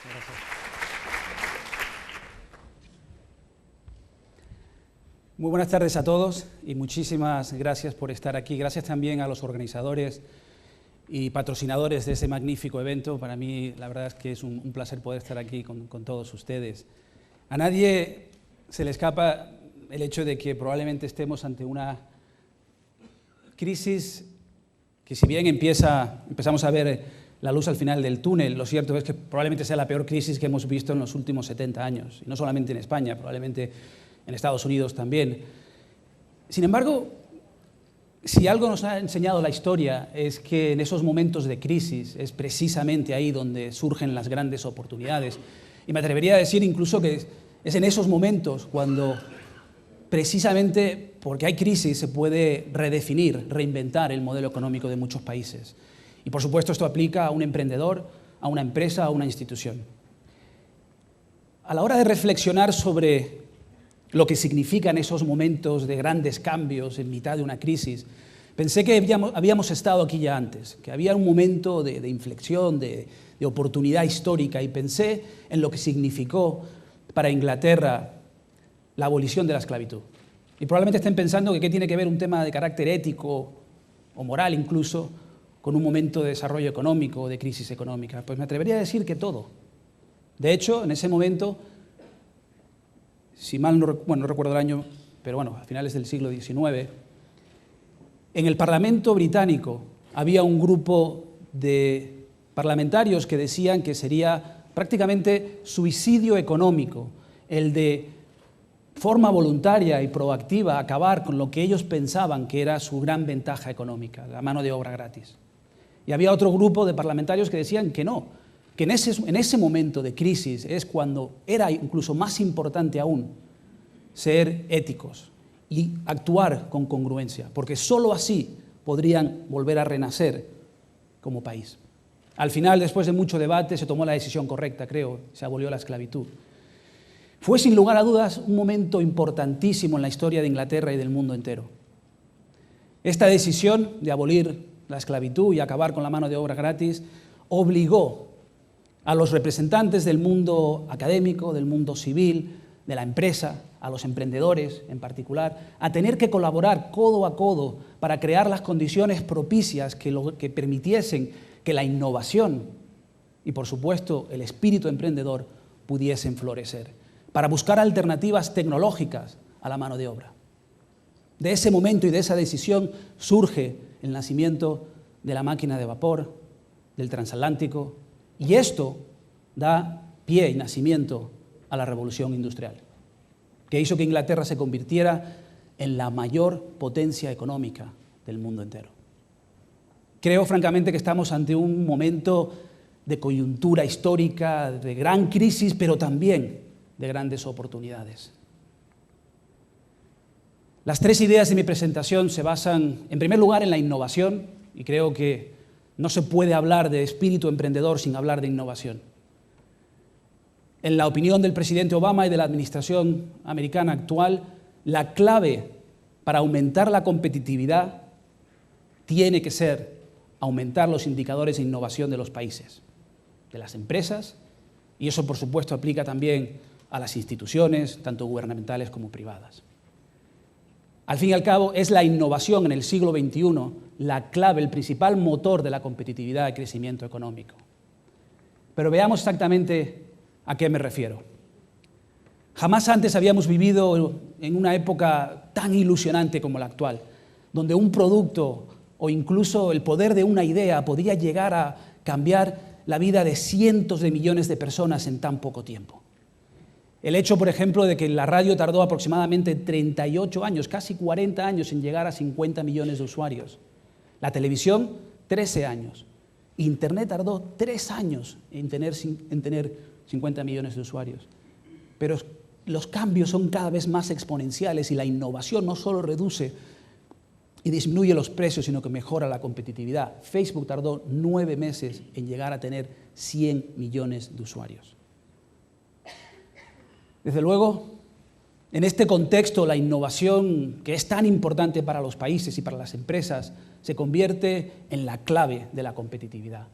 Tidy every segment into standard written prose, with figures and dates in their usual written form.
Gracias. Muy buenas tardes a todos y muchísimas gracias por estar aquí. Gracias también a los organizadores y patrocinadores de ese magnífico evento. Para mí, la verdad es que es un placer poder estar aquí con todos ustedes. A nadie se le escapa el hecho de que probablemente estemos ante una crisis que, si bien empezamos a ver la luz al final del túnel, lo cierto es que probablemente sea la peor crisis que hemos visto en los últimos 70 años, y no solamente en España, probablemente en Estados Unidos también. Sin embargo, si algo nos ha enseñado la historia es que en esos momentos de crisis es precisamente ahí donde surgen las grandes oportunidades. Y me atrevería a decir incluso que es en esos momentos cuando, precisamente porque hay crisis, se puede redefinir, reinventar el modelo económico de muchos países. Y por supuesto esto aplica a un emprendedor, a una empresa, a una institución. A la hora de reflexionar sobre lo que significan esos momentos de grandes cambios en mitad de una crisis, pensé que habíamos estado aquí ya antes, que había un momento de inflexión, de oportunidad histórica, y pensé en lo que significó para Inglaterra la abolición de la esclavitud. Y probablemente estén pensando que qué tiene que ver un tema de carácter ético o moral incluso con un momento de desarrollo económico o de crisis económica. Pues me atrevería a decir que todo. De hecho, en ese momento, si mal no recuerdo el año, pero bueno, a finales del siglo XIX, en el Parlamento británico había un grupo de parlamentarios que decían que sería prácticamente suicidio económico el de forma voluntaria y proactiva acabar con lo que ellos pensaban que era su gran ventaja económica, la mano de obra gratis. Y había otro grupo de parlamentarios que decían que no, que en ese momento de crisis es cuando era incluso más importante aún ser éticos y actuar con congruencia, porque sólo así podrían volver a renacer como país. Al final, después de mucho debate, se tomó la decisión correcta, creo, se abolió la esclavitud. Fue sin lugar a dudas un momento importantísimo en la historia de Inglaterra y del mundo entero. Esta decisión de abolir la esclavitud y acabar con la mano de obra gratis obligó a los representantes del mundo académico, del mundo civil, de la empresa, a los emprendedores en particular, a tener que colaborar codo a codo para crear las condiciones propicias que permitiesen que la innovación y, por supuesto, el espíritu emprendedor pudiesen florecer, para buscar alternativas tecnológicas a la mano de obra. De ese momento y de esa decisión surge el nacimiento de la máquina de vapor, del transatlántico, y esto da pie y nacimiento a la revolución industrial, que hizo que Inglaterra se convirtiera en la mayor potencia económica del mundo entero. Creo francamente que estamos ante un momento de coyuntura histórica, de gran crisis, pero también de grandes oportunidades. Las tres ideas de mi presentación se basan, en primer lugar, en la innovación, y creo que no se puede hablar de espíritu emprendedor sin hablar de innovación. En la opinión del presidente Obama y de la administración americana actual, la clave para aumentar la competitividad tiene que ser aumentar los indicadores de innovación de los países, de las empresas, y eso, por supuesto, aplica también a las instituciones, tanto gubernamentales como privadas. Al fin y al cabo, es la innovación en el siglo XXI la clave, el principal motor de la competitividad y crecimiento económico. Pero veamos exactamente a qué me refiero. Jamás antes habíamos vivido en una época tan ilusionante como la actual, donde un producto o incluso el poder de una idea podría llegar a cambiar la vida de cientos de millones de personas en tan poco tiempo. El hecho, por ejemplo, de que la radio tardó aproximadamente 38 años, casi 40 años en llegar a 50 millones de usuarios. La televisión, 13 años. Internet tardó 3 años en tener 50 millones de usuarios. Pero los cambios son cada vez más exponenciales y la innovación no solo reduce y disminuye los precios, sino que mejora la competitividad. Facebook tardó 9 meses en llegar a tener 100 millones de usuarios. Desde luego, en este contexto, la innovación, que es tan importante para los países y para las empresas, se convierte en la clave de la competitividad.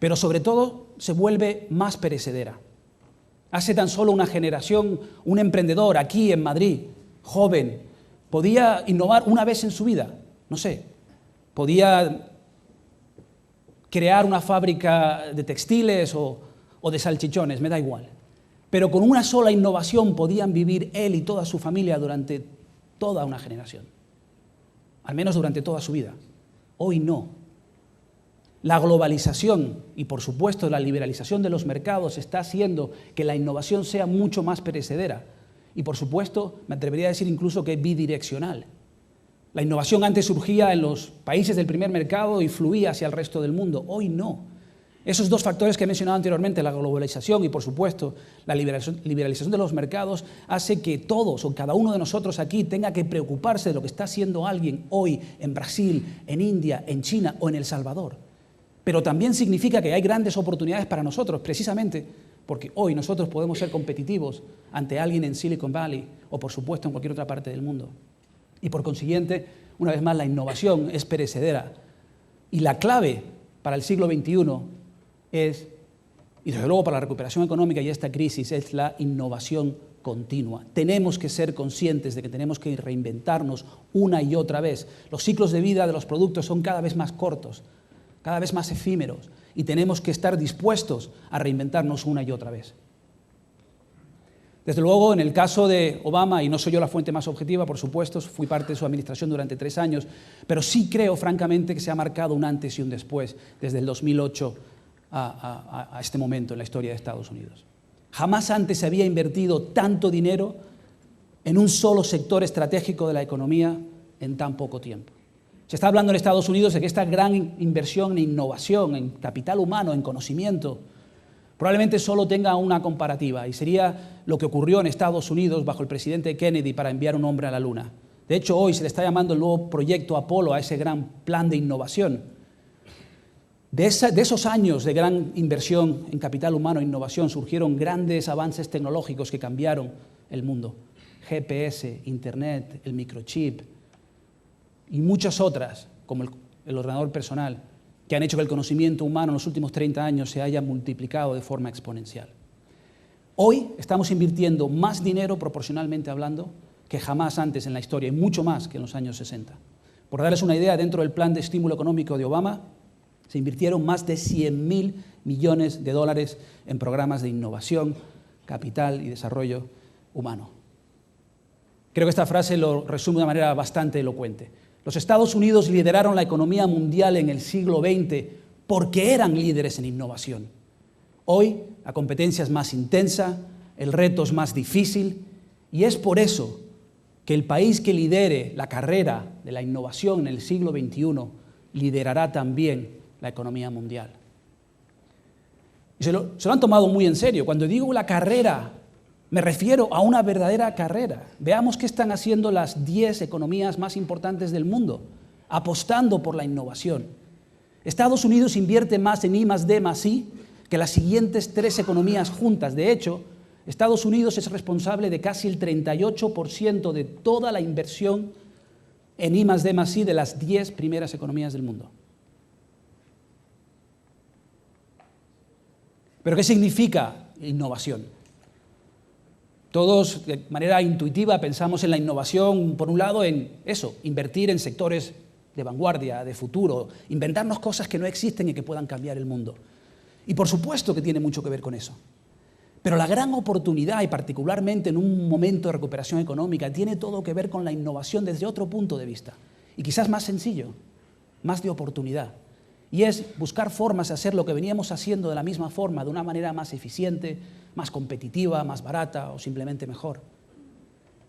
pero sobre todo se vuelve más perecedera. Hace tan solo una generación, un emprendedor aquí en Madrid, joven, podía innovar una vez en su vida, no sé, podía crear una fábrica de textiles o de salchichones, me da igual. Pero con una sola innovación podían vivir él y toda su familia durante toda una generación, al menos durante toda su vida. Hoy no. La globalización y, por supuesto, la liberalización de los mercados está haciendo que la innovación sea mucho más perecedera y, por supuesto, me atrevería a decir incluso que bidireccional. La innovación antes surgía en los países del primer mercado y fluía hacia el resto del mundo. Hoy no. Esos dos factores que he mencionado anteriormente, la globalización y, por supuesto, la liberalización de los mercados, hace que todos o cada uno de nosotros aquí tenga que preocuparse de lo que está haciendo alguien hoy en Brasil, en India, en China o en El Salvador. Pero también significa que hay grandes oportunidades para nosotros, precisamente porque hoy nosotros podemos ser competitivos ante alguien en Silicon Valley o, por supuesto, en cualquier otra parte del mundo. Y, por consiguiente, una vez más, la innovación es perecedera. Y la clave para el siglo XXI es, y desde luego para la recuperación económica y esta crisis, es la innovación continua. Tenemos que ser conscientes de que tenemos que reinventarnos una y otra vez. Los ciclos de vida de los productos son cada vez más cortos, cada vez más efímeros, y tenemos que estar dispuestos a reinventarnos una y otra vez. Desde luego, en el caso de Obama, y no soy yo la fuente más objetiva, por supuesto, fui parte de su administración durante 3 años, pero sí creo, francamente, que se ha marcado un antes y un después desde el 2008 a este momento en la historia de Estados Unidos. Jamás antes se había invertido tanto dinero en un solo sector estratégico de la economía en tan poco tiempo. Se está hablando en Estados Unidos de que esta gran inversión en innovación, en capital humano, en conocimiento, probablemente solo tenga una comparativa, y sería lo que ocurrió en Estados Unidos bajo el presidente Kennedy para enviar un hombre a la Luna. De hecho, hoy se le está llamando el nuevo proyecto Apolo a ese gran plan de innovación. De esos años de gran inversión en capital humano e innovación surgieron grandes avances tecnológicos que cambiaron el mundo. GPS, Internet, el microchip y muchas otras, como el ordenador personal, que han hecho que el conocimiento humano en los últimos 30 años se haya multiplicado de forma exponencial. Hoy estamos invirtiendo más dinero, proporcionalmente hablando, que jamás antes en la historia, y mucho más que en los años 60. Por darles una idea, dentro del plan de estímulo económico de Obama, se invirtieron más de 100.000 millones de dólares en programas de innovación, capital y desarrollo humano. Creo que esta frase lo resume de una manera bastante elocuente. Los Estados Unidos lideraron la economía mundial en el siglo XX porque eran líderes en innovación. Hoy la competencia es más intensa, el reto es más difícil, y es por eso que el país que lidere la carrera de la innovación en el siglo XXI liderará también la economía mundial. Y se lo han tomado muy en serio. Cuando digo la carrera, me refiero a una verdadera carrera. Veamos qué están haciendo las 10 economías más importantes del mundo, apostando por la innovación. Estados Unidos invierte más en I+D+I que las siguientes 3 economías juntas. De hecho, Estados Unidos es responsable de casi el 38% de toda la inversión en I+D+I de las 10 primeras economías del mundo. ¿Pero qué significa innovación? Todos, de manera intuitiva, pensamos en la innovación, por un lado, en eso, invertir en sectores de vanguardia, de futuro, inventarnos cosas que no existen y que puedan cambiar el mundo. Y por supuesto que tiene mucho que ver con eso. Pero la gran oportunidad, y particularmente en un momento de recuperación económica, tiene todo que ver con la innovación desde otro punto de vista. Y quizás más sencillo, más de oportunidad. Y es buscar formas de hacer lo que veníamos haciendo de la misma forma, de una manera más eficiente, más competitiva, más barata o simplemente mejor.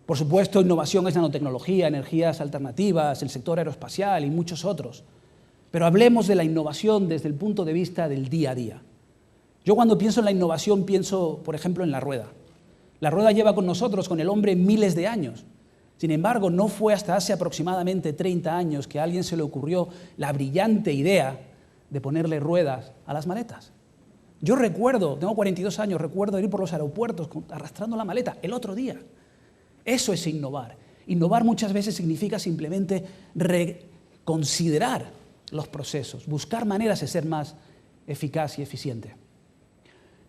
Por supuesto, innovación es nanotecnología, energías alternativas, el sector aeroespacial y muchos otros. Pero hablemos de la innovación desde el punto de vista del día a día. Yo cuando pienso en la innovación pienso, por ejemplo, en la rueda. La rueda lleva con nosotros, con el hombre, miles de años. Sin embargo, no fue hasta hace aproximadamente 30 años que a alguien se le ocurrió la brillante idea de ponerle ruedas a las maletas. Yo recuerdo, tengo 42 años, recuerdo ir por los aeropuertos arrastrando la maleta el otro día. Eso es innovar. Innovar muchas veces significa simplemente reconsiderar los procesos, buscar maneras de ser más eficaz y eficiente.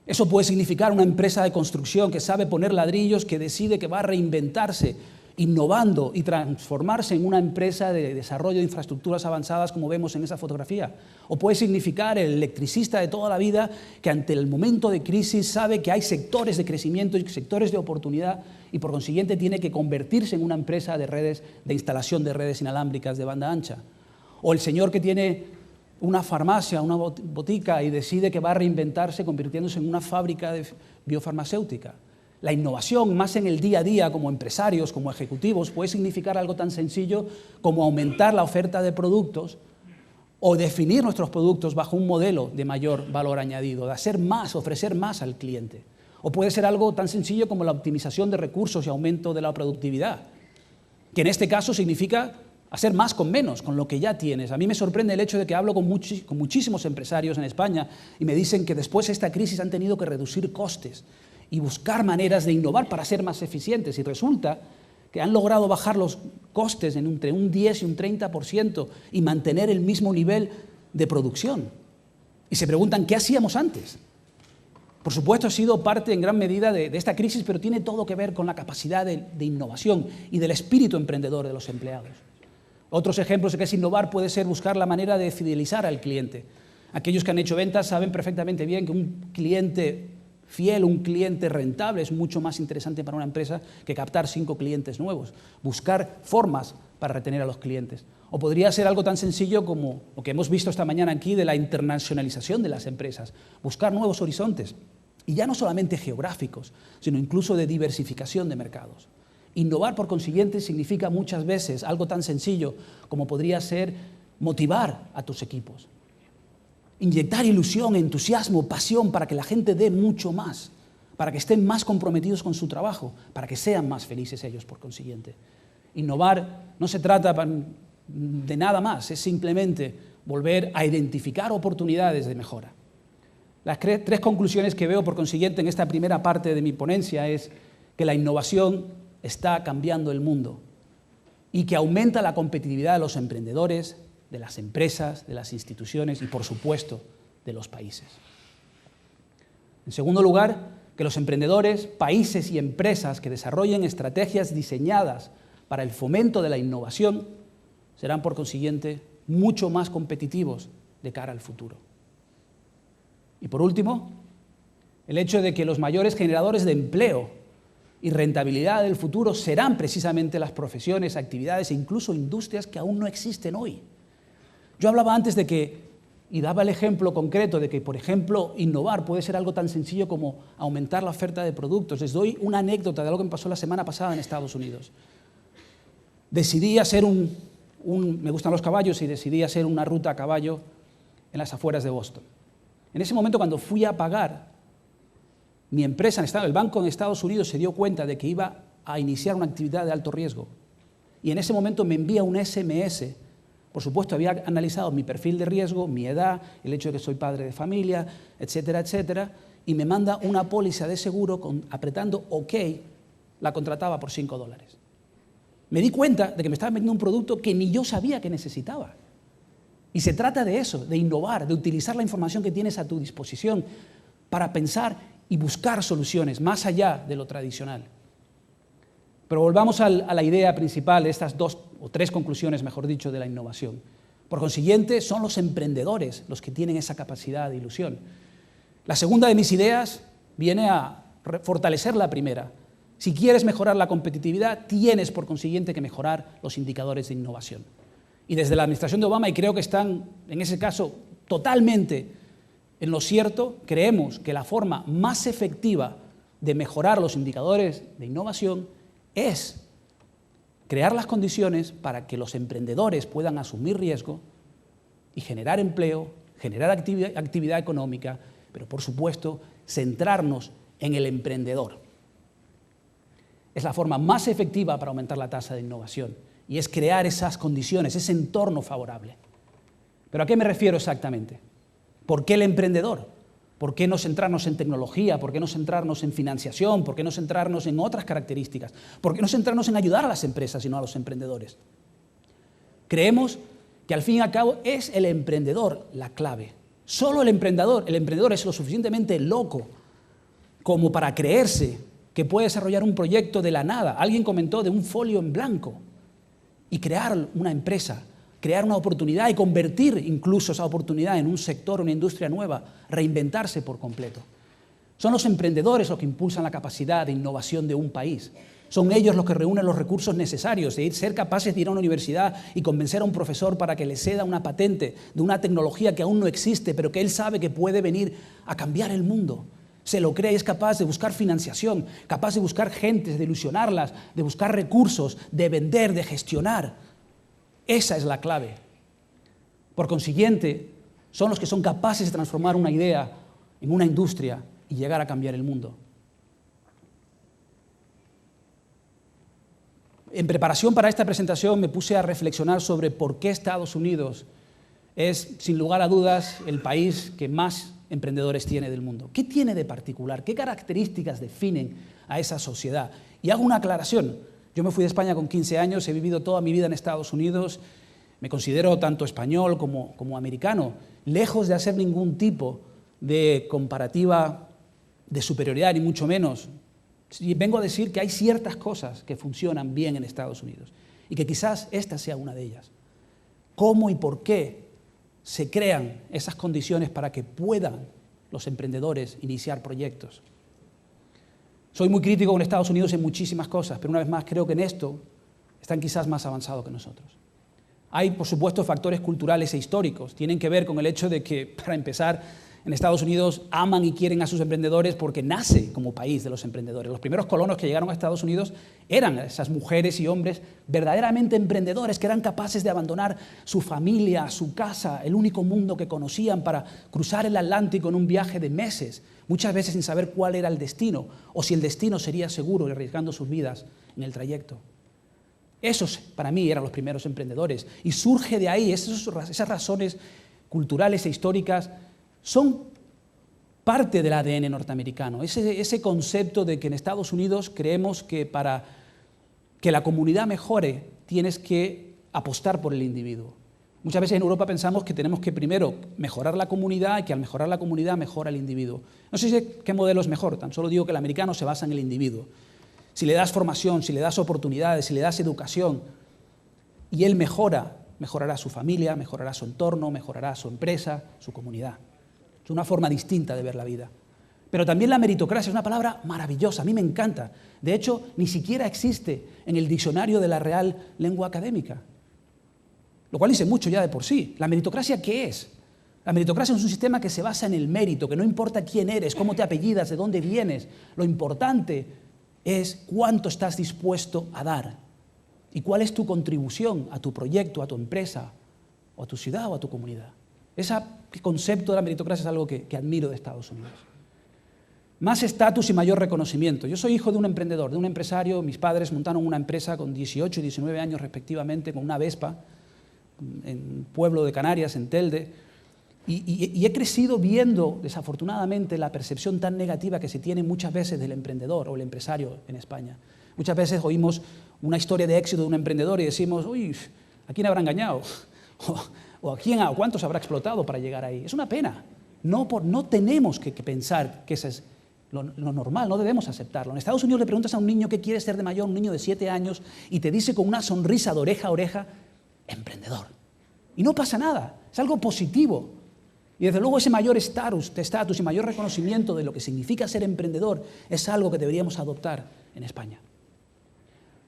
Eso puede significar una empresa de construcción que sabe poner ladrillos, que decide que va a reinventarse, innovando y transformarse en una empresa de desarrollo de infraestructuras avanzadas como vemos en esa fotografía. O puede significar el electricista de toda la vida que ante el momento de crisis sabe que hay sectores de crecimiento y sectores de oportunidad y por consiguiente tiene que convertirse en una empresa de redes, de instalación de redes inalámbricas de banda ancha. O el señor que tiene una farmacia, una botica y decide que va a reinventarse convirtiéndose en una fábrica de biofarmacéutica. La innovación, más en el día a día, como empresarios, como ejecutivos, puede significar algo tan sencillo como aumentar la oferta de productos o definir nuestros productos bajo un modelo de mayor valor añadido, de hacer más, ofrecer más al cliente. O puede ser algo tan sencillo como la optimización de recursos y aumento de la productividad, que en este caso significa hacer más con menos, con lo que ya tienes. A mí me sorprende el hecho de que hablo con muchísimos empresarios en España y me dicen que después de esta crisis han tenido que reducir costes y buscar maneras de innovar para ser más eficientes. Y resulta que han logrado bajar los costes entre un 10 y un 30% y mantener el mismo nivel de producción. Y se preguntan, ¿qué hacíamos antes? Por supuesto, ha sido parte en gran medida de esta crisis, pero tiene todo que ver con la capacidad de innovación y del espíritu emprendedor de los empleados. Otros ejemplos de qué es innovar puede ser buscar la manera de fidelizar al cliente. Aquellos que han hecho ventas saben perfectamente bien que un cliente fiel, un cliente rentable es mucho más interesante para una empresa que captar 5 clientes nuevos. Buscar formas para retener a los clientes. O podría ser algo tan sencillo como lo que hemos visto esta mañana aquí de la internacionalización de las empresas. Buscar nuevos horizontes. Y ya no solamente geográficos, sino incluso de diversificación de mercados. Innovar, por consiguiente, significa muchas veces algo tan sencillo como podría ser motivar a tus equipos. Inyectar ilusión, entusiasmo, pasión para que la gente dé mucho más, para que estén más comprometidos con su trabajo, para que sean más felices ellos, por consiguiente. Innovar no se trata de nada más, es simplemente volver a identificar oportunidades de mejora. Las 3 conclusiones que veo, por consiguiente, en esta primera parte de mi ponencia es que la innovación está cambiando el mundo y que aumenta la competitividad de los emprendedores, de las empresas, de las instituciones y, por supuesto, de los países. En segundo lugar, que los emprendedores, países y empresas que desarrollen estrategias diseñadas para el fomento de la innovación serán, por consiguiente, mucho más competitivos de cara al futuro. Y, por último, el hecho de que los mayores generadores de empleo y rentabilidad del futuro serán precisamente las profesiones, actividades e incluso industrias que aún no existen hoy. Yo hablaba antes de que, y daba el ejemplo concreto de que, por ejemplo, innovar puede ser algo tan sencillo como aumentar la oferta de productos. Les doy una anécdota de algo que me pasó la semana pasada en Estados Unidos. Decidí hacer me gustan los caballos y decidí hacer una ruta a caballo en las afueras de Boston. En ese momento, cuando fui a pagar, mi empresa, el banco en Estados Unidos se dio cuenta de que iba a iniciar una actividad de alto riesgo. Y en ese momento me envía un SMS. Por supuesto, había analizado mi perfil de riesgo, mi edad, el hecho de que soy padre de familia, etcétera, etcétera, y me manda una póliza de seguro apretando OK, la contrataba por $5. Me di cuenta de que me estaban vendiendo un producto que ni yo sabía que necesitaba. Y se trata de eso, de innovar, de utilizar la información que tienes a tu disposición para pensar y buscar soluciones más allá de lo tradicional. Pero volvamos a la idea principal de estas 2 o 3 conclusiones, mejor dicho, de la innovación. Por consiguiente, son los emprendedores los que tienen esa capacidad de ilusión. La segunda de mis ideas viene a fortalecer la primera. Si quieres mejorar la competitividad, tienes, por consiguiente, que mejorar los indicadores de innovación. Y desde la administración de Obama, y creo que están, en ese caso, totalmente en lo cierto, creemos que la forma más efectiva de mejorar los indicadores de innovación es crear las condiciones para que los emprendedores puedan asumir riesgo y generar empleo, generar actividad económica, pero por supuesto centrarnos en el emprendedor. Es la forma más efectiva para aumentar la tasa de innovación y es crear esas condiciones, ese entorno favorable. ¿Pero a qué me refiero exactamente? ¿Por qué el emprendedor? ¿Por qué no centrarnos en tecnología? ¿Por qué no centrarnos en financiación? ¿Por qué no centrarnos en otras características? ¿Por qué no centrarnos en ayudar a las empresas y no a los emprendedores? Creemos que al fin y al cabo es el emprendedor la clave. Solo el emprendedor es lo suficientemente loco como para creerse que puede desarrollar un proyecto de la nada. Alguien comentó de un folio en blanco y crear una empresa, crear una oportunidad y convertir incluso esa oportunidad en un sector, una industria nueva, reinventarse por completo. Son los emprendedores los que impulsan la capacidad de innovación de un país. Son ellos los que reúnen los recursos necesarios, de ser capaces de ir a una universidad y convencer a un profesor para que le ceda una patente de una tecnología que aún no existe, pero que él sabe que puede venir a cambiar el mundo. Se lo cree y es capaz de buscar financiación, capaz de buscar gentes, de ilusionarlas, de buscar recursos, de vender, de gestionar. Esa es la clave. Por consiguiente, son los que son capaces de transformar una idea en una industria y llegar a cambiar el mundo. En preparación para esta presentación me puse a reflexionar sobre por qué Estados Unidos es, sin lugar a dudas, el país que más emprendedores tiene del mundo. ¿Qué tiene de particular? ¿Qué características definen a esa sociedad? Y hago una aclaración. Yo me fui de España con 15 años, he vivido toda mi vida en Estados Unidos, me considero tanto español como americano, lejos de hacer ningún tipo de comparativa de superioridad, ni mucho menos. Y vengo a decir que hay ciertas cosas que funcionan bien en Estados Unidos y que quizás esta sea una de ellas. ¿Cómo y por qué se crean esas condiciones para que puedan los emprendedores iniciar proyectos? Soy muy crítico con Estados Unidos en muchísimas cosas, pero una vez más creo que en esto están quizás más avanzados que nosotros. Hay, por supuesto, factores culturales e históricos. Tienen que ver con el hecho de que, para empezar, en Estados Unidos aman y quieren a sus emprendedores porque nace como país de los emprendedores. Los primeros colonos que llegaron a Estados Unidos eran esas mujeres y hombres verdaderamente emprendedores que eran capaces de abandonar su familia, su casa, el único mundo que conocían para cruzar el Atlántico en un viaje de meses, muchas veces sin saber cuál era el destino o si el destino sería seguro y arriesgando sus vidas en el trayecto. Esos, para mí, eran los primeros emprendedores. Y surge de ahí, esas razones culturales e históricas son parte del ADN norteamericano, ese concepto de que en Estados Unidos creemos que para que la comunidad mejore tienes que apostar por el individuo. Muchas veces en Europa pensamos que tenemos que primero mejorar la comunidad y que al mejorar la comunidad mejora el individuo. No sé qué modelo es mejor, tan solo digo que el americano se basa en el individuo. Si le das formación, si le das oportunidades, si le das educación y él mejorará su familia, mejorará su entorno, mejorará su empresa, su comunidad. Es una forma distinta de ver la vida. Pero también la meritocracia es una palabra maravillosa, a mí me encanta. De hecho, ni siquiera existe en el diccionario de la Real Lengua Académica, lo cual dice mucho ya de por sí. ¿La meritocracia qué es? La meritocracia es un sistema que se basa en el mérito, que no importa quién eres, cómo te apellidas, de dónde vienes. Lo importante es cuánto estás dispuesto a dar y cuál es tu contribución a tu proyecto, a tu empresa, o a tu ciudad o a tu comunidad. Ese concepto de la meritocracia es algo que admiro de Estados Unidos. Más estatus y mayor reconocimiento. Yo soy hijo de un emprendedor, de un empresario. Mis padres montaron una empresa con 18 y 19 años respectivamente, con una Vespa, en un pueblo de Canarias, en Telde. Y he crecido viendo, desafortunadamente, la percepción tan negativa que se tiene muchas veces del emprendedor o el empresario en España. Muchas veces oímos una historia de éxito de un emprendedor y decimos, uy, ¿a quién habrá engañado? ¿O a cuántos habrá explotado para llegar ahí? Es una pena. No tenemos que pensar que eso es lo normal, no debemos aceptarlo. En Estados Unidos le preguntas a un niño qué quiere ser de mayor, un niño de 7 años, y te dice con una sonrisa de oreja a oreja, emprendedor. Y no pasa nada, es algo positivo. Y desde luego ese mayor estatus y mayor reconocimiento de lo que significa ser emprendedor es algo que deberíamos adoptar en España.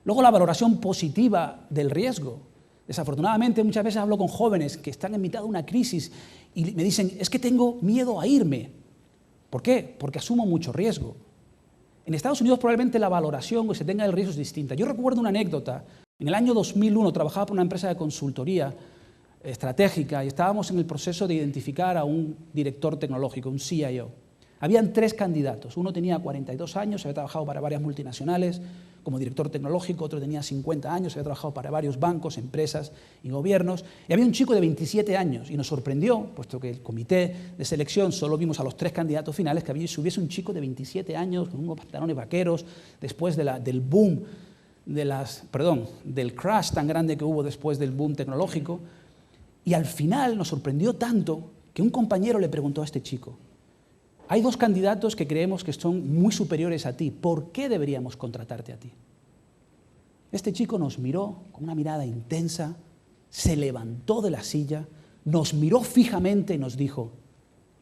Luego la valoración positiva del riesgo. Desafortunadamente muchas veces hablo con jóvenes que están en mitad de una crisis y me dicen, es que tengo miedo a irme. ¿Por qué? Porque asumo mucho riesgo. En Estados Unidos probablemente la valoración que se tenga del riesgo es distinta. Yo recuerdo una anécdota. En el año 2001 trabajaba por una empresa de consultoría estratégica y estábamos en el proceso de identificar a un director tecnológico, un CIO. Habían 3 candidatos. Uno tenía 42 años, había trabajado para varias multinacionales como director tecnológico, otro tenía 50 años, había trabajado para varios bancos, empresas y gobiernos, y había un chico de 27 años, y nos sorprendió, puesto que el comité de selección solo vimos a los 3 candidatos finales, que hubiese un chico de 27 años con unos pantalones vaqueros, después del boom, del crash tan grande que hubo después del boom tecnológico, y al final nos sorprendió tanto que un compañero le preguntó a este chico: hay dos candidatos que creemos que son muy superiores a ti, ¿por qué deberíamos contratarte a ti? Este chico nos miró con una mirada intensa, se levantó de la silla, nos miró fijamente y nos dijo: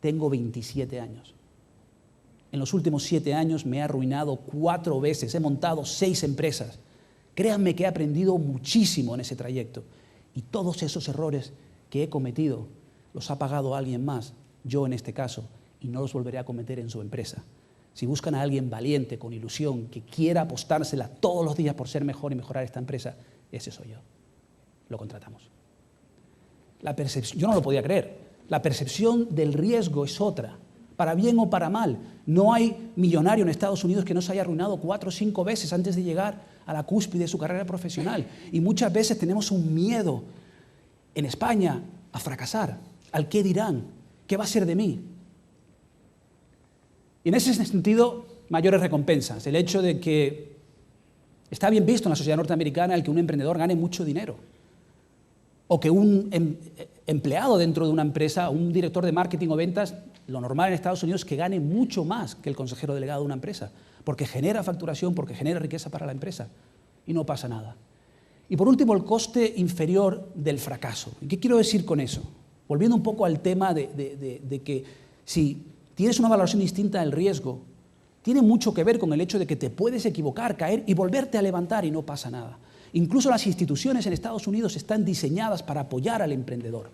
tengo 27 años. En los últimos 7 años me he arruinado 4 veces, he montado 6 empresas. Créanme que he aprendido muchísimo en ese trayecto. Y todos esos errores que he cometido los ha pagado alguien más, yo en este caso, y no los volveré a cometer en su empresa. Si buscan a alguien valiente, con ilusión, que quiera apostársela todos los días por ser mejor y mejorar esta empresa, ese soy yo. Lo contratamos. La percepción, yo no lo podía creer. La percepción del riesgo es otra, para bien o para mal. No hay millonario en Estados Unidos que no se haya arruinado 4 o 5 veces antes de llegar a la cúspide de su carrera profesional. Y muchas veces tenemos un miedo en España a fracasar, al qué dirán, qué va a ser de mí. Y en ese sentido, mayores recompensas. El hecho de que está bien visto en la sociedad norteamericana el que un emprendedor gane mucho dinero, o que un empleado dentro de una empresa, un director de marketing o ventas, lo normal en Estados Unidos es que gane mucho más que el consejero delegado de una empresa, porque genera facturación, porque genera riqueza para la empresa, y no pasa nada. Y por último, el coste inferior del fracaso. ¿Y qué quiero decir con eso? Volviendo un poco al tema de que si tienes una valoración distinta del riesgo, tiene mucho que ver con el hecho de que te puedes equivocar, caer y volverte a levantar y no pasa nada. Incluso las instituciones en Estados Unidos están diseñadas para apoyar al emprendedor.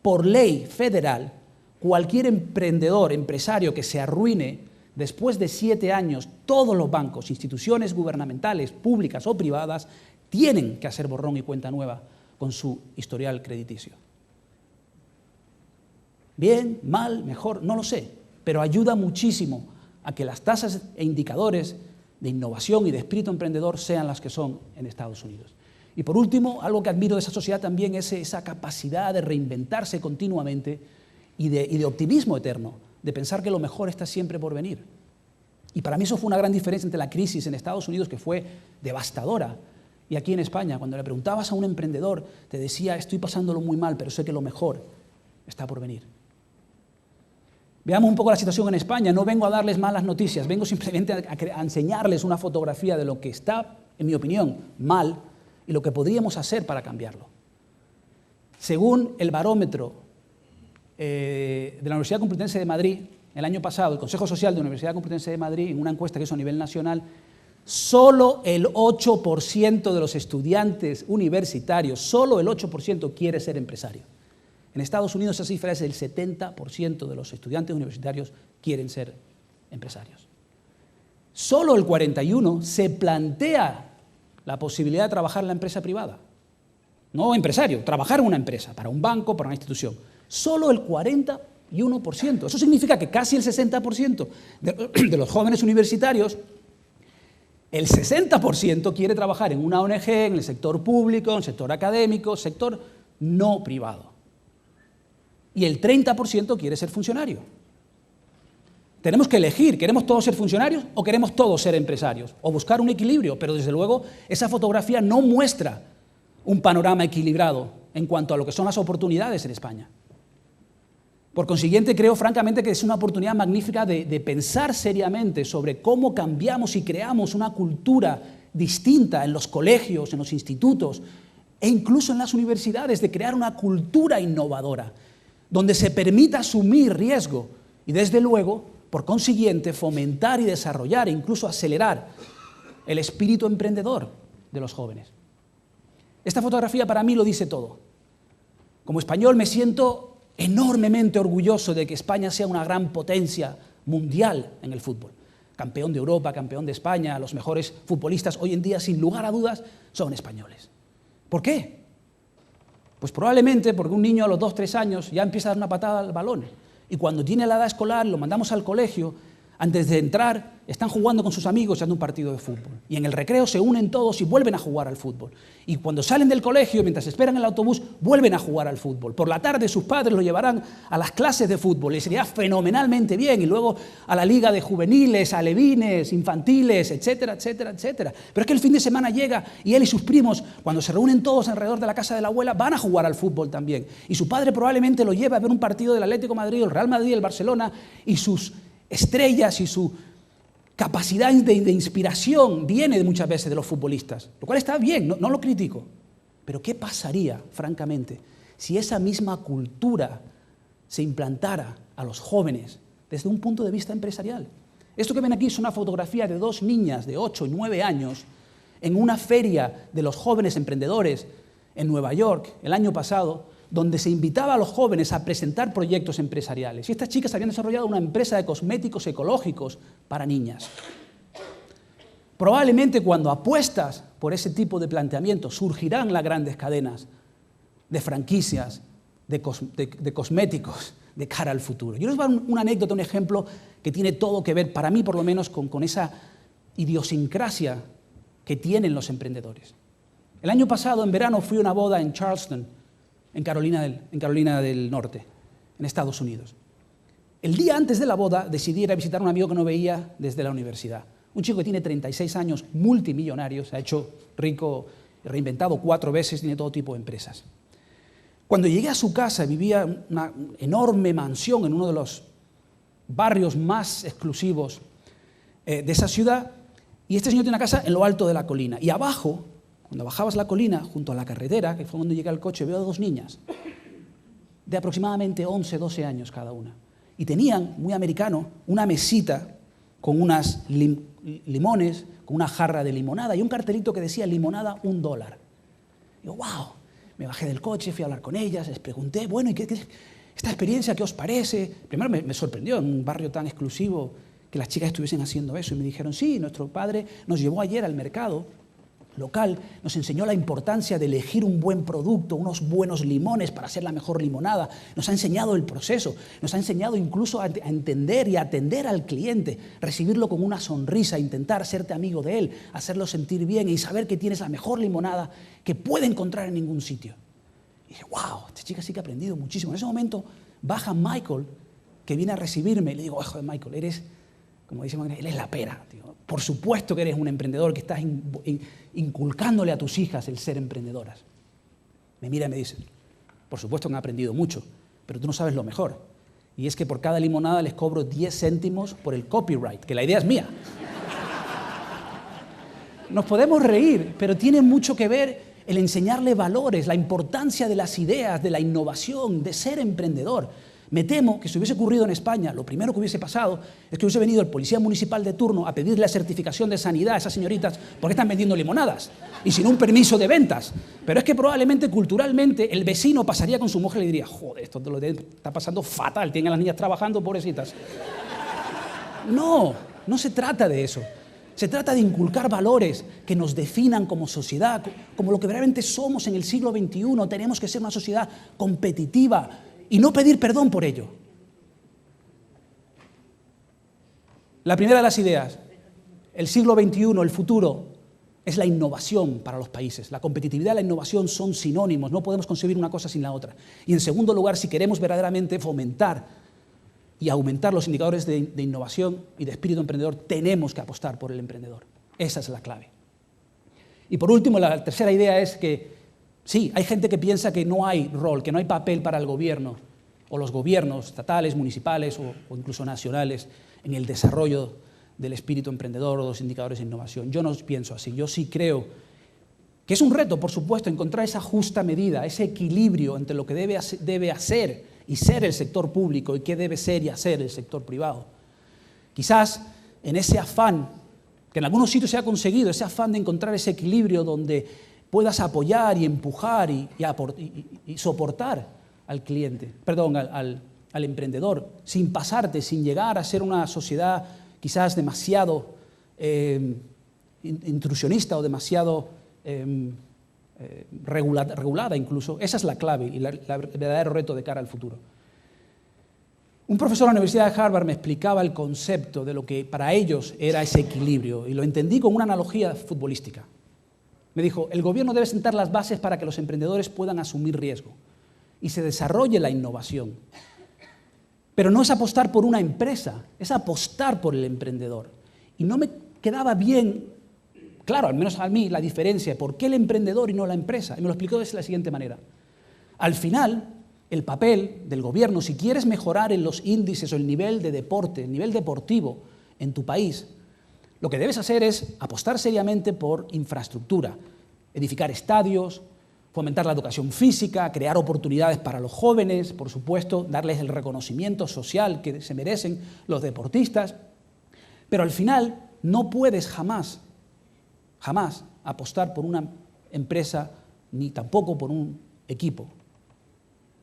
Por ley federal, cualquier emprendedor, empresario que se arruine después de 7 años, todos los bancos, instituciones gubernamentales, públicas o privadas, tienen que hacer borrón y cuenta nueva con su historial crediticio. Bien, mal, mejor, no lo sé, pero ayuda muchísimo a que las tasas e indicadores de innovación y de espíritu emprendedor sean las que son en Estados Unidos. Y por último, algo que admiro de esa sociedad también es esa capacidad de reinventarse continuamente y de optimismo eterno, de pensar que lo mejor está siempre por venir. Y para mí eso fue una gran diferencia entre la crisis en Estados Unidos, que fue devastadora, y aquí en España. Cuando le preguntabas a un emprendedor, te decía: estoy pasándolo muy mal, pero sé que lo mejor está por venir. Veamos un poco la situación en España. No vengo a darles malas noticias, vengo simplemente a enseñarles una fotografía de lo que está, en mi opinión, mal y lo que podríamos hacer para cambiarlo. Según el barómetro de la Universidad Complutense de Madrid, el año pasado, el Consejo Social de la Universidad Complutense de Madrid, en una encuesta que hizo a nivel nacional, solo el 8% de los estudiantes universitarios, solo el 8% quiere ser empresario. En Estados Unidos esa cifra es el 70% de los estudiantes universitarios quieren ser empresarios. Solo el 41% se plantea la posibilidad de trabajar en la empresa privada. No empresario, trabajar en una empresa, para un banco, para una institución. Solo el 41%. Eso significa que casi el 60% de los jóvenes universitarios, el 60% quiere trabajar en una ONG, en el sector público, en el sector académico, sector no privado. Y el 30% quiere ser funcionario. Tenemos que elegir, ¿queremos todos ser funcionarios o queremos todos ser empresarios? O buscar un equilibrio, pero desde luego esa fotografía no muestra un panorama equilibrado en cuanto a lo que son las oportunidades en España. Por consiguiente, creo francamente que es una oportunidad magnífica de pensar seriamente sobre cómo cambiamos y creamos una cultura distinta en los colegios, en los institutos e incluso en las universidades, de crear una cultura innovadora, donde se permita asumir riesgo y, desde luego, por consiguiente, fomentar y desarrollar e incluso acelerar el espíritu emprendedor de los jóvenes. Esta fotografía para mí lo dice todo. Como español me siento enormemente orgulloso de que España sea una gran potencia mundial en el fútbol. Campeón de Europa, campeón de España, los mejores futbolistas hoy en día, sin lugar a dudas, son españoles. ¿Por qué? Pues probablemente porque un niño a los 2 o 3 años ya empieza a dar una patada al balón y cuando tiene la edad escolar lo mandamos al colegio, Antes de entrar, están jugando con sus amigos echando un partido de fútbol. Y en el recreo se unen todos y vuelven a jugar al fútbol. Y cuando salen del colegio, mientras esperan el autobús, vuelven a jugar al fútbol. Por la tarde sus padres lo llevarán a las clases de fútbol. Les iría fenomenalmente bien. Y luego a la liga de juveniles, alevines, infantiles, etcétera, etcétera, etcétera. Pero es que el fin de semana llega y él y sus primos, cuando se reúnen todos alrededor de la casa de la abuela, van a jugar al fútbol también. Y su padre probablemente lo lleva a ver un partido del Atlético de Madrid, el Real Madrid, el Barcelona, y sus estrellas y su capacidad de inspiración viene muchas veces de los futbolistas, lo cual está bien, no lo critico. Pero ¿qué pasaría, francamente, si esa misma cultura se implantara a los jóvenes desde un punto de vista empresarial? Esto que ven aquí es una fotografía de 2 niñas de 8 y 9 años en una feria de los jóvenes emprendedores en Nueva York el año pasado, donde se invitaba a los jóvenes a presentar proyectos empresariales. Y estas chicas habían desarrollado una empresa de cosméticos ecológicos para niñas. Probablemente cuando apuestas por ese tipo de planteamiento surgirán las grandes cadenas de franquicias, de cosméticos de cara al futuro. Yo les voy a dar una anécdota, un ejemplo que tiene todo que ver, para mí por lo menos, con esa idiosincrasia que tienen los emprendedores. El año pasado, en verano, fui a una boda en Charleston, en Carolina del Norte, en Estados Unidos. El día antes de la boda decidí ir a visitar a un amigo que no veía desde la universidad. Un chico que tiene 36 años, multimillonario, se ha hecho rico, reinventado 4 veces, tiene todo tipo de empresas. Cuando llegué a su casa, vivía una enorme mansión en uno de los barrios más exclusivos de esa ciudad, y este señor tiene una casa en lo alto de la colina. Y abajo, cuando bajabas la colina, junto a la carretera, que fue donde llegué al coche, veo a 2 niñas de aproximadamente 11, 12 años cada una. Y tenían, muy americano, una mesita con unas limones, con una jarra de limonada y un cartelito que decía limonada $1. Digo, wow, me bajé del coche, fui a hablar con ellas, les pregunté, bueno, ¿y esta experiencia qué os parece? Primero me sorprendió en un barrio tan exclusivo que las chicas estuviesen haciendo eso y me dijeron, sí, nuestro padre nos llevó ayer al mercado local, nos enseñó la importancia de elegir un buen producto, unos buenos limones para hacer la mejor limonada, nos ha enseñado el proceso, nos ha enseñado incluso a entender y a atender al cliente, recibirlo con una sonrisa, intentar hacerte amigo de él, hacerlo sentir bien y saber que tienes la mejor limonada que puede encontrar en ningún sitio. Y dije, wow, esta chica sí que ha aprendido muchísimo. En ese momento baja Michael, que viene a recibirme, y le digo, ojo, Michael, eres, como decimos, él es la pera, tío. Por supuesto que eres un emprendedor, que estás inculcándole a tus hijas el ser emprendedoras. Me mira y me dice, por supuesto que han aprendido mucho, pero tú no sabes lo mejor. Y es que por cada limonada les cobro 10 céntimos por el copyright, que la idea es mía. Nos podemos reír, pero tiene mucho que ver el enseñarle valores, la importancia de las ideas, de la innovación, de ser emprendedor. Me temo que si hubiese ocurrido en España, lo primero que hubiese pasado es que hubiese venido el policía municipal de turno a pedirle la certificación de sanidad a esas señoritas porque están vendiendo limonadas y sin un permiso de ventas. Pero es que probablemente, culturalmente, el vecino pasaría con su mujer y le diría, joder, esto te lo está pasando fatal, tienen a las niñas trabajando, pobrecitas. No se trata de eso. Se trata de inculcar valores que nos definan como sociedad, como lo que verdaderamente somos en el siglo XXI. Tenemos que ser una sociedad competitiva y no pedir perdón por ello. La primera de las ideas, el siglo XXI, el futuro, es la innovación para los países. La competitividad y la innovación son sinónimos, no podemos concebir una cosa sin la otra. Y en segundo lugar, si queremos verdaderamente fomentar y aumentar los indicadores de innovación y de espíritu emprendedor, tenemos que apostar por el emprendedor. Esa es la clave. Y por último, la tercera idea es que sí, hay gente que piensa que no hay rol, que no hay papel para el gobierno o los gobiernos estatales, municipales o incluso nacionales en el desarrollo del espíritu emprendedor o los indicadores de innovación. Yo no pienso así. Yo sí creo que es un reto, por supuesto, encontrar esa justa medida, ese equilibrio entre lo que debe hacer y ser el sector público y qué debe ser y hacer el sector privado. Quizás en ese afán, que en algunos sitios se ha conseguido, ese afán de encontrar ese equilibrio donde puedas apoyar y empujar y soportar al cliente, al emprendedor, sin pasarte, sin llegar a ser una sociedad quizás demasiado intrusionista o demasiado regulada incluso. Esa es la clave y el verdadero reto de cara al futuro. Un profesor de la Universidad de Harvard me explicaba el concepto de lo que para ellos era ese equilibrio, y lo entendí con una analogía futbolística. Me dijo, el gobierno debe sentar las bases para que los emprendedores puedan asumir riesgo y se desarrolle la innovación. Pero no es apostar por una empresa, es apostar por el emprendedor. Y no me quedaba bien claro, al menos a mí, la diferencia de por qué el emprendedor y no la empresa. Y me lo explicó de la siguiente manera. Al final, el papel del gobierno, si quieres mejorar en los índices o el nivel de deporte, el nivel deportivo en tu país, lo que debes hacer es apostar seriamente por infraestructura, edificar estadios, fomentar la educación física, crear oportunidades para los jóvenes, por supuesto, darles el reconocimiento social que se merecen los deportistas. Pero al final no puedes jamás apostar por una empresa ni tampoco por un equipo.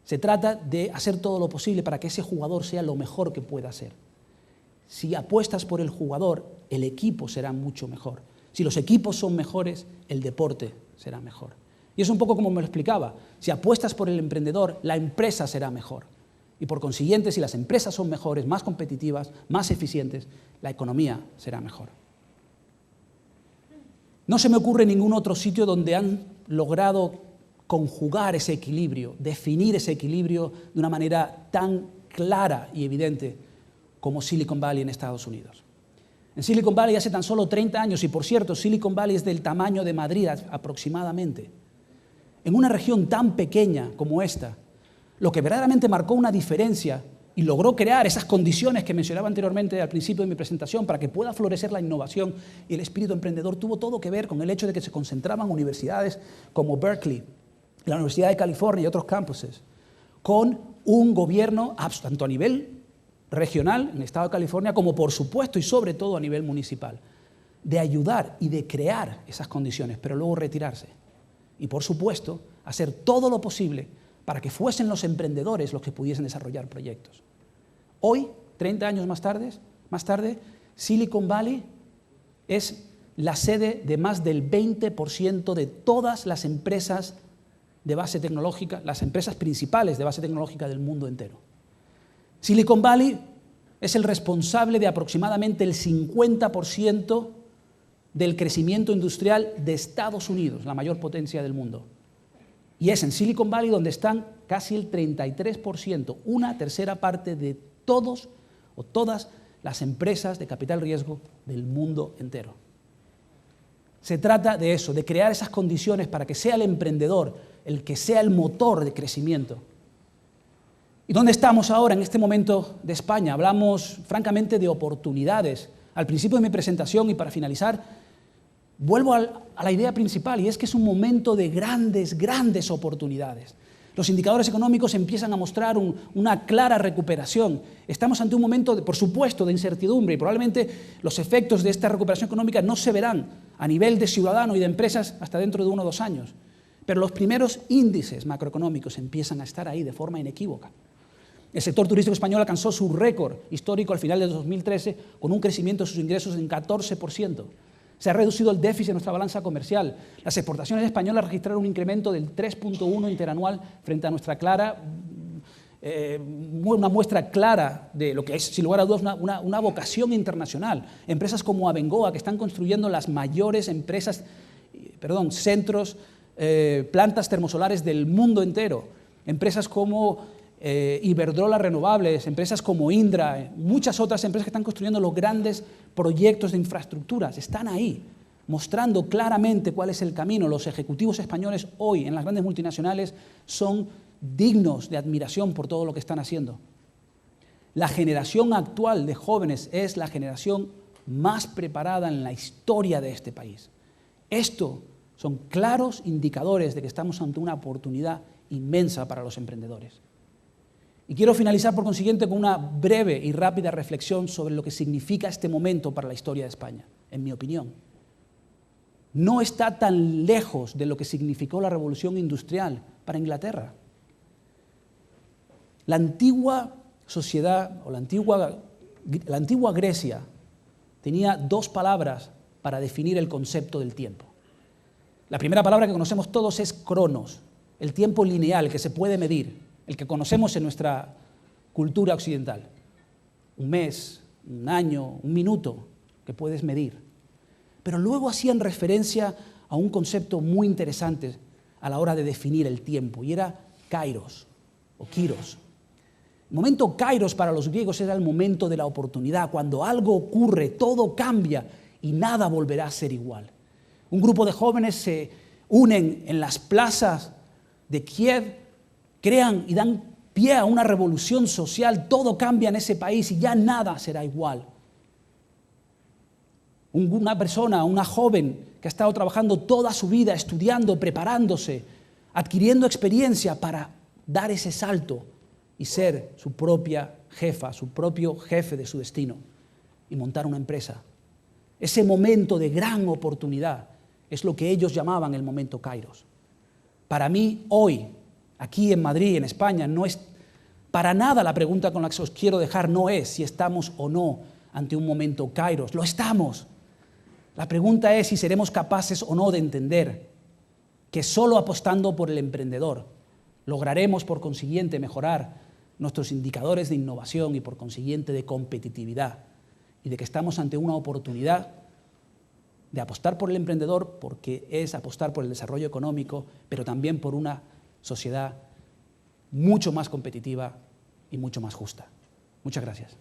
Se trata de hacer todo lo posible para que ese jugador sea lo mejor que pueda ser. Si apuestas por el jugador, el equipo será mucho mejor. Si los equipos son mejores, el deporte será mejor. Y es un poco como me lo explicaba. Si apuestas por el emprendedor, la empresa será mejor. Y por consiguiente, si las empresas son mejores, más competitivas, más eficientes, la economía será mejor. No se me ocurre ningún otro sitio donde han logrado conjugar ese equilibrio, definir ese equilibrio de una manera tan clara y evidente como Silicon Valley en Estados Unidos. En Silicon Valley hace tan solo 30 años, y por cierto, Silicon Valley es del tamaño de Madrid aproximadamente, en una región tan pequeña como esta, lo que verdaderamente marcó una diferencia y logró crear esas condiciones que mencionaba anteriormente al principio de mi presentación para que pueda florecer la innovación y el espíritu emprendedor, tuvo todo que ver con el hecho de que se concentraban universidades como Berkeley, la Universidad de California y otros campuses, con un gobierno tanto a nivel regional, en el estado de California, como por supuesto y sobre todo a nivel municipal, de ayudar y de crear esas condiciones, pero luego retirarse. Y por supuesto, hacer todo lo posible para que fuesen los emprendedores los que pudiesen desarrollar proyectos. Hoy, 30 años más tarde, Silicon Valley es la sede de más del 20% de todas las empresas de base tecnológica, las empresas principales de base tecnológica del mundo entero. Silicon Valley es el responsable de aproximadamente el 50% del crecimiento industrial de Estados Unidos, la mayor potencia del mundo. Y es en Silicon Valley donde están casi el 33%, una tercera parte de todos o todas las empresas de capital riesgo del mundo entero. Se trata de eso, de crear esas condiciones para que sea el emprendedor el que sea el motor de crecimiento. ¿Y dónde estamos ahora en este momento de España? Hablamos francamente de oportunidades. Al principio de mi presentación y para finalizar, vuelvo a la idea principal, y es que es un momento de grandes oportunidades. Los indicadores económicos empiezan a mostrar una clara recuperación. Estamos ante un momento, por supuesto, de incertidumbre, y probablemente los efectos de esta recuperación económica no se verán a nivel de ciudadano y de empresas hasta dentro de 1 o 2 años. Pero los primeros índices macroeconómicos empiezan a estar ahí de forma inequívoca. El sector turístico español alcanzó su récord histórico al final de 2013 con un crecimiento de sus ingresos en 14%. Se ha reducido el déficit de nuestra balanza comercial. Las exportaciones españolas registraron un incremento del 3.1 interanual frente a nuestra una muestra clara de lo que es, sin lugar a dudas, una vocación internacional. Empresas como Abengoa, que están construyendo las mayores centros, plantas termosolares del mundo entero. Empresas como Iberdrola Renovables, empresas como Indra, muchas otras empresas que están construyendo los grandes proyectos de infraestructuras, están ahí, mostrando claramente cuál es el camino. Los ejecutivos españoles hoy en las grandes multinacionales son dignos de admiración por todo lo que están haciendo. La generación actual de jóvenes es la generación más preparada en la historia de este país. Esto son claros indicadores de que estamos ante una oportunidad inmensa para los emprendedores. Y quiero finalizar, por consiguiente, con una breve y rápida reflexión sobre lo que significa este momento para la historia de España, en mi opinión. No está tan lejos de lo que significó la Revolución Industrial para Inglaterra. La antigua sociedad, o la antigua Grecia, tenía 2 palabras para definir el concepto del tiempo. La primera palabra que conocemos todos es cronos, el tiempo lineal que se puede medir, el que conocemos en nuestra cultura occidental. un mes, un año, un minuto que puedes medir. Pero luego hacían referencia a un concepto muy interesante a la hora de definir el tiempo, y era kairos o kiros. El momento kairos para los griegos era el momento de la oportunidad, cuando algo ocurre, todo cambia y nada volverá a ser igual. Un grupo de jóvenes se unen en las plazas de Kiev, crean y dan pie a una revolución social, todo cambia en ese país y ya nada será igual. Una persona, una joven que ha estado trabajando toda su vida, estudiando, preparándose, adquiriendo experiencia para dar ese salto y ser su propia jefa, su propio jefe de su destino y montar una empresa. Ese momento de gran oportunidad es lo que ellos llamaban el momento kairos. Para mí, hoy, aquí en Madrid, en España, no es para nada la pregunta con la que os quiero dejar, no es si estamos o no ante un momento kairos. Lo estamos. La pregunta es si seremos capaces o no de entender que solo apostando por el emprendedor lograremos, por consiguiente, mejorar nuestros indicadores de innovación y, por consiguiente, de competitividad, y de que estamos ante una oportunidad de apostar por el emprendedor, porque es apostar por el desarrollo económico, pero también por una sociedad mucho más competitiva y mucho más justa. Muchas gracias.